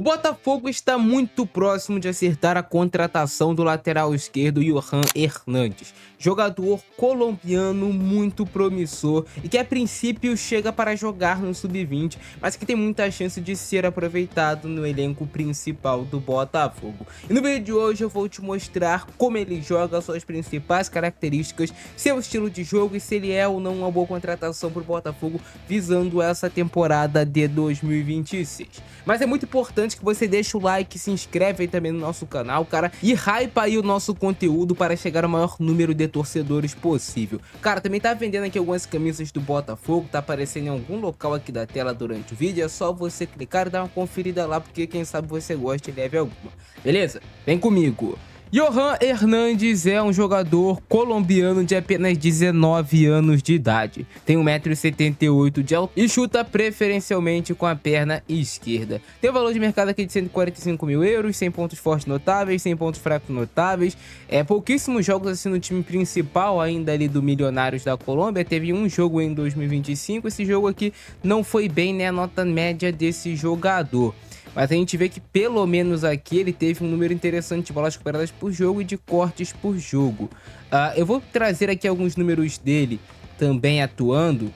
O Botafogo está muito próximo de acertar a contratação do lateral esquerdo Johan Hernandes, jogador colombiano muito promissor e que a princípio chega para jogar no sub-20, mas que tem muita chance de ser aproveitado no elenco principal do Botafogo. E no vídeo de hoje eu vou te mostrar como ele joga, suas principais características, seu estilo de jogo e se ele é ou não uma boa contratação para o Botafogo visando essa temporada de 2026. Mas é muito importante que você deixe o like, se inscreve aí também no nosso canal, cara, e hypa aí o nosso conteúdo para chegar ao maior número de torcedores possível. Cara, também tá vendendo aqui algumas camisas do Botafogo, tá aparecendo em algum local aqui da tela durante o vídeo, é só você clicar e dar uma conferida lá, porque quem sabe você gosta e leve alguma, beleza? Vem comigo! Johan Hernandes é um jogador colombiano de apenas 19 anos de idade, tem 1,78 m de altura e chuta preferencialmente com a perna esquerda. Tem um valor de mercado aqui de 145 mil euros, 100 pontos fortes notáveis, 100 pontos fracos notáveis, pouquíssimos jogos assim no time principal ainda ali do Milionários da Colômbia, teve um jogo em 2025, esse jogo aqui não foi bem, né, a nota média desse jogador. Mas a gente vê que pelo menos aqui ele teve um número interessante de bolas recuperadas por jogo e de cortes por jogo. Eu vou trazer aqui alguns números dele também atuando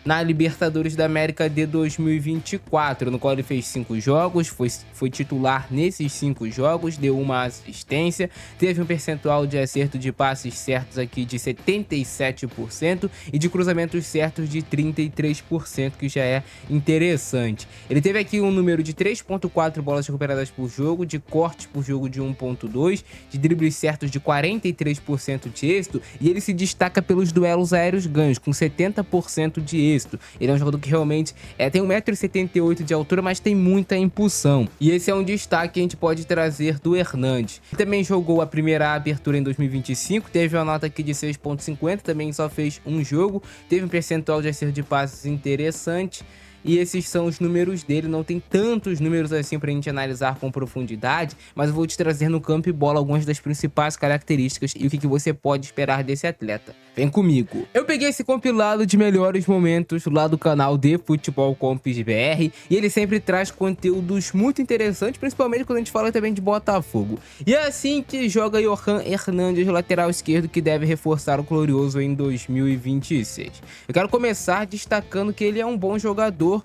na Libertadores da América de 2024, no qual ele fez 5 jogos, foi titular nesses 5 jogos, deu uma assistência, teve um percentual de acerto de passes certos aqui de 77% e de cruzamentos certos de 33%, que já é interessante. Ele teve aqui um número de 3.4 bolas recuperadas por jogo, de cortes por jogo de 1.2, de dribles certos de 43% de êxito, e ele se destaca pelos duelos aéreos ganhos, com 70% de êxito. Ele é um jogador que realmente tem 1,78 m de altura, mas tem muita impulsão. E esse é um destaque que a gente pode trazer do Hernandes. Ele também jogou a primeira abertura em 2025, teve uma nota aqui de 6.50, também só fez um jogo, teve um percentual de acerto de passes interessante. E esses são os números dele, não tem tantos números assim pra gente analisar com profundidade, mas eu vou te trazer no campo e bola algumas das principais características e o que você pode esperar desse atleta. Vem comigo! Eu peguei esse compilado de melhores momentos lá do canal de Futebol Comps BR e ele sempre traz conteúdos muito interessantes, principalmente quando a gente fala também de Botafogo. E é assim que joga Johan Hernandes, lateral esquerdo, que deve reforçar o Glorioso em 2026. Eu quero começar destacando que ele é um bom jogador.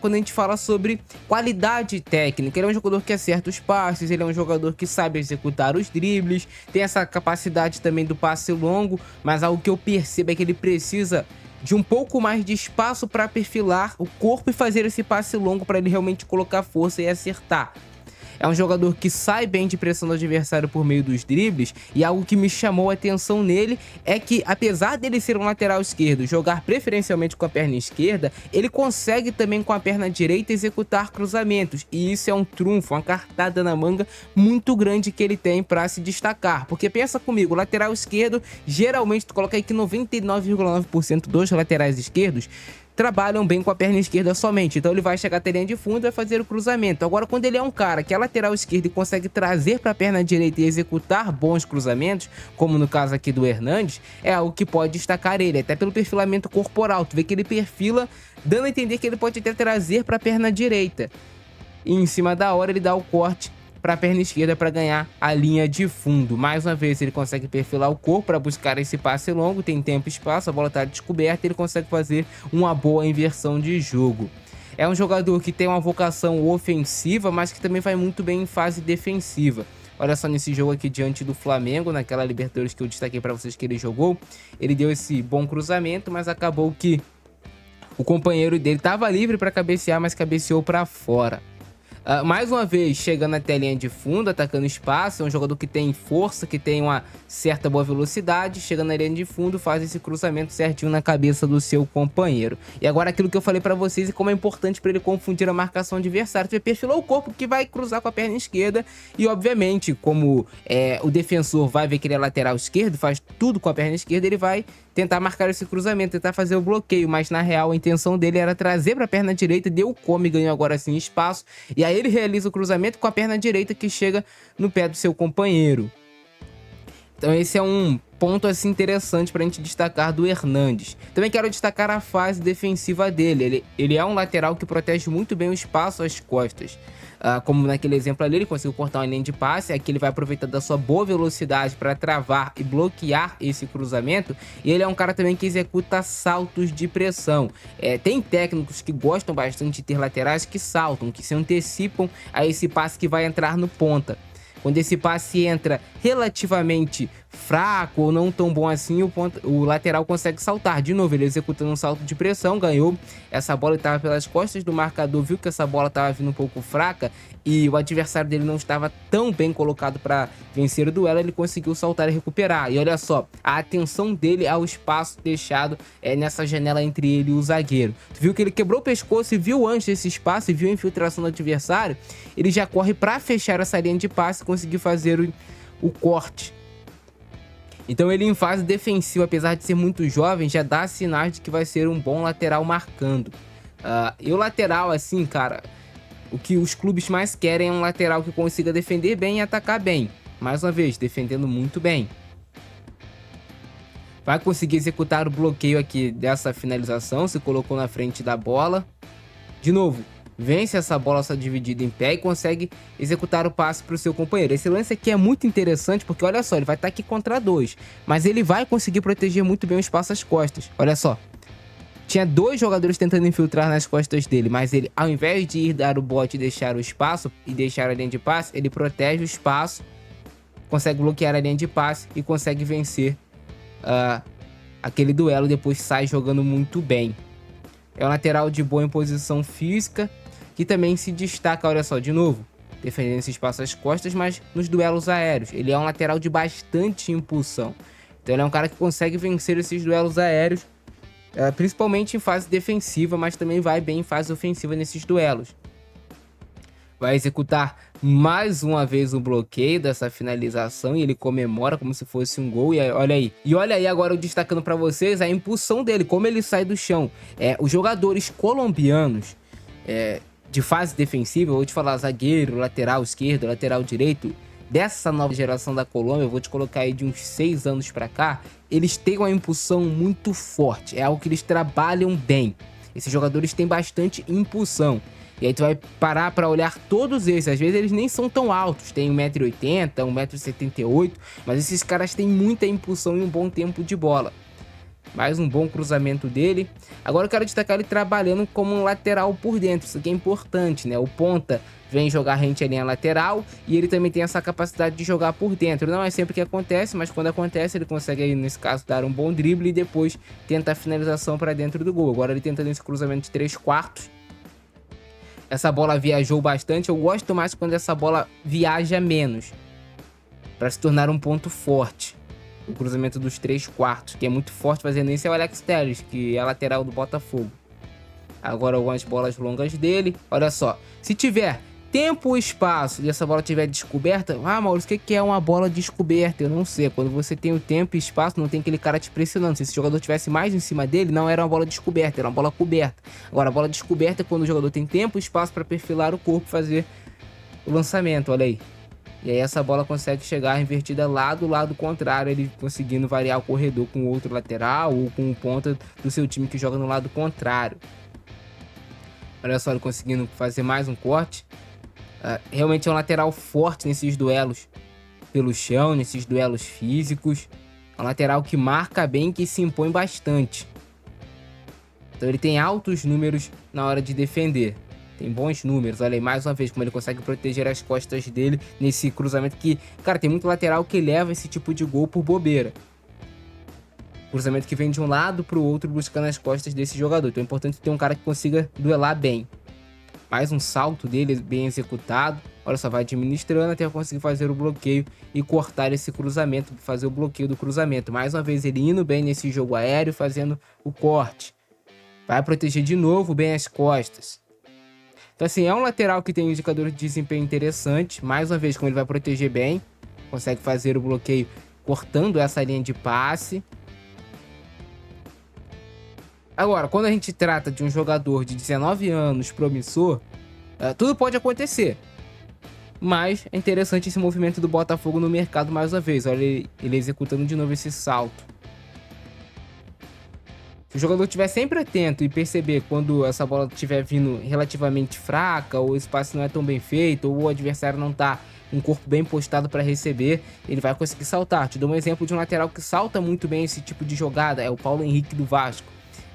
Quando a gente fala sobre qualidade técnica, ele é um jogador que acerta os passes, ele é um jogador que sabe executar os dribles, tem essa capacidade também do passe longo, mas algo que eu percebo é que ele precisa de um pouco mais de espaço para perfilar o corpo e fazer esse passe longo para ele realmente colocar força e acertar. É um jogador que sai bem de pressão do adversário por meio dos dribles, e algo que me chamou a atenção nele é que, apesar dele ser um lateral esquerdo, jogar preferencialmente com a perna esquerda, ele consegue também com a perna direita executar cruzamentos, e isso é um trunfo, uma cartada na manga muito grande que ele tem para se destacar, porque pensa comigo, o lateral esquerdo, geralmente tu coloca aí que 99,9% dos laterais esquerdos trabalham bem com a perna esquerda somente, então ele vai chegar até a linha de fundo e vai fazer o cruzamento. Agora, quando ele é um cara que é lateral esquerdo e consegue trazer para a perna direita e executar bons cruzamentos, como no caso aqui do Hernandes, é algo que pode destacar ele, até pelo perfilamento corporal. Tu vê que ele perfila, dando a entender que ele pode até trazer para a perna direita, e em cima da hora ele dá o corte para a perna esquerda para ganhar a linha de fundo. Mais uma vez ele consegue perfilar o corpo para buscar esse passe longo, tem tempo e espaço, a bola está descoberta e ele consegue fazer uma boa inversão de jogo. É um jogador que tem uma vocação ofensiva, mas que também vai muito bem em fase defensiva. Olha só nesse jogo aqui diante do Flamengo, naquela Libertadores que eu destaquei para vocês que ele jogou, ele deu esse bom cruzamento, mas acabou que o companheiro dele estava livre para cabecear, mas cabeceou para fora. Mais uma vez, chegando até a linha de fundo, atacando espaço, é um jogador que tem força, que tem uma certa boa velocidade, chegando na linha de fundo, faz esse cruzamento certinho na cabeça do seu companheiro. E agora aquilo que eu falei pra vocês e como é importante para ele confundir a marcação adversária, ele perfilou o corpo que vai cruzar com a perna esquerda e obviamente, como o defensor vai ver que ele é lateral esquerdo, faz tudo com a perna esquerda, ele vai tentar marcar esse cruzamento, tentar fazer o bloqueio, mas na real a intenção dele era trazer para a perna direita, deu come, ganhou agora sim espaço, e aí ele realiza o cruzamento com a perna direita que chega no pé do seu companheiro. Então esse é um ponto assim interessante para a gente destacar do Hernandes. Também quero destacar a fase defensiva dele. Ele é um lateral que protege muito bem o espaço às costas. como naquele exemplo ali, ele conseguiu cortar uma linha de passe, aqui ele vai aproveitar da sua boa velocidade para travar e bloquear esse cruzamento, e ele é um cara também que executa saltos de pressão. Tem técnicos que gostam bastante de ter laterais que saltam, que se antecipam a esse passe que vai entrar no ponta. Quando esse passe entra relativamente fraco ou não tão bom assim, o lateral consegue saltar. De novo, ele executando um salto de pressão, ganhou. Essa bola estava pelas costas do marcador, viu que essa bola estava vindo um pouco fraca e o adversário dele não estava tão bem colocado para vencer o duelo, ele conseguiu saltar e recuperar. E olha só, a atenção dele ao espaço deixado nessa janela entre ele e o zagueiro. Tu viu que ele quebrou o pescoço e viu antes esse espaço e viu a infiltração do adversário, ele já corre para fechar essa linha de passe e conseguir fazer o corte. Então ele, em fase defensiva, apesar de ser muito jovem, já dá sinais de que vai ser um bom lateral marcando. E o lateral, assim, cara, o que os clubes mais querem é um lateral que consiga defender bem e atacar bem. Mais uma vez, defendendo muito bem. Vai conseguir executar o bloqueio aqui dessa finalização, se colocou na frente da bola. De novo, vence essa bola só dividida em pé e consegue executar o passe para o seu companheiro. Esse lance aqui é muito interessante porque, olha só, ele vai estar aqui contra dois, mas ele vai conseguir proteger muito bem o espaço às costas. Olha só, tinha dois jogadores tentando infiltrar nas costas dele, mas ele, ao invés de ir dar o bote e deixar o espaço e deixar a linha de passe, ele protege o espaço, consegue bloquear a linha de passe e consegue vencer aquele duelo. Depois sai jogando muito bem. É um lateral de boa imposição física, que também se destaca, olha só, de novo, defendendo esse espaço às costas, mas nos duelos aéreos. Ele é um lateral de bastante impulsão. Então ele é um cara que consegue vencer esses duelos aéreos, principalmente em fase defensiva, mas também vai bem em fase ofensiva nesses duelos. Vai executar mais uma vez o bloqueio dessa finalização e ele comemora como se fosse um gol. E olha aí. E olha aí agora eu destacando para vocês a impulsão dele, como ele sai do chão. Os jogadores colombianos de fase defensiva, eu vou te falar zagueiro, lateral esquerdo, lateral direito, dessa nova geração da Colômbia, eu vou te colocar aí de uns 6 anos para cá, eles têm uma impulsão muito forte. É algo que eles trabalham bem. Esses jogadores têm bastante impulsão. E aí tu vai parar para olhar todos esses. Às vezes eles nem são tão altos. Tem 1,80 m, 1,78 m. Mas esses caras têm muita impulsão e um bom tempo de bola. Mais um bom cruzamento dele. Agora eu quero destacar ele trabalhando como um lateral por dentro. Isso aqui é importante, né? O ponta vem jogar rente à linha lateral. E ele também tem essa capacidade de jogar por dentro. Não é sempre que acontece, mas quando acontece ele consegue aí, nesse caso, dar um bom drible. E depois tenta a finalização para dentro do gol. Agora ele tentando esse cruzamento de 3/4. Essa bola viajou bastante. Eu gosto mais quando essa bola viaja menos, para se tornar um ponto forte. O cruzamento dos 3/4, que é muito forte fazendo isso, é o Alex Telles, que é a lateral do Botafogo. Agora algumas bolas longas dele. Olha só, se tiver tempo e espaço e essa bola estiver descoberta... Maurício, o que é uma bola descoberta? Eu não sei. Quando você tem o tempo e espaço, não tem aquele cara te pressionando. Se esse jogador tivesse mais em cima dele, não era uma bola descoberta, era uma bola coberta. Agora, a bola descoberta é quando o jogador tem tempo e espaço para perfilar o corpo e fazer o lançamento, olha aí. E aí essa bola consegue chegar invertida lá do lado contrário, ele conseguindo variar o corredor com outro lateral ou com o ponta do seu time que joga no lado contrário. Olha só, ele conseguindo fazer mais um corte. Realmente é um lateral forte nesses duelos pelo chão, nesses duelos físicos. É um lateral que marca bem, que se impõe bastante. Então ele tem altos números na hora de defender. Tem bons números, olha aí, mais uma vez como ele consegue proteger as costas dele nesse cruzamento que, cara, tem muito lateral que leva esse tipo de gol por bobeira. Cruzamento que vem de um lado para o outro buscando as costas desse jogador. Então é importante ter um cara que consiga duelar bem. Mais um salto dele bem executado. Olha só, vai administrando até conseguir fazer o bloqueio e cortar esse cruzamento, fazer o bloqueio do cruzamento. Mais uma vez ele indo bem nesse jogo aéreo, fazendo o corte. Vai proteger de novo bem as costas. Então assim, é um lateral que tem um indicador de desempenho interessante. Mais uma vez, como ele vai proteger bem, consegue fazer o bloqueio cortando essa linha de passe. Agora, quando a gente trata de um jogador de 19 anos promissor, tudo pode acontecer. Mas é interessante esse movimento do Botafogo no mercado mais uma vez. Olha ele executando de novo esse salto. Se o jogador estiver sempre atento e perceber quando essa bola estiver vindo relativamente fraca, ou o espaço não é tão bem feito, ou o adversário não tá com o corpo bem postado para receber, ele vai conseguir saltar. Te dou um exemplo de um lateral que salta muito bem esse tipo de jogada, é o Paulo Henrique do Vasco.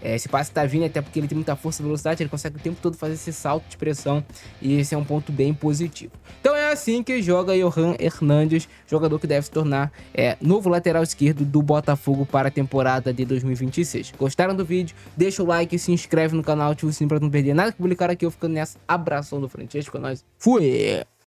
Esse passe tá vindo, até porque ele tem muita força e velocidade, ele consegue o tempo todo fazer esse salto de pressão, e esse é um ponto bem positivo. Então é assim que joga Johan Hernandes, jogador que deve se tornar novo lateral esquerdo do Botafogo para a temporada de 2026. Gostaram do vídeo? Deixa o like, se inscreve no canal, ativa o sininho para não perder nada que publicar aqui. Eu ficando nessa. Abração do Frentista com nós. Fui!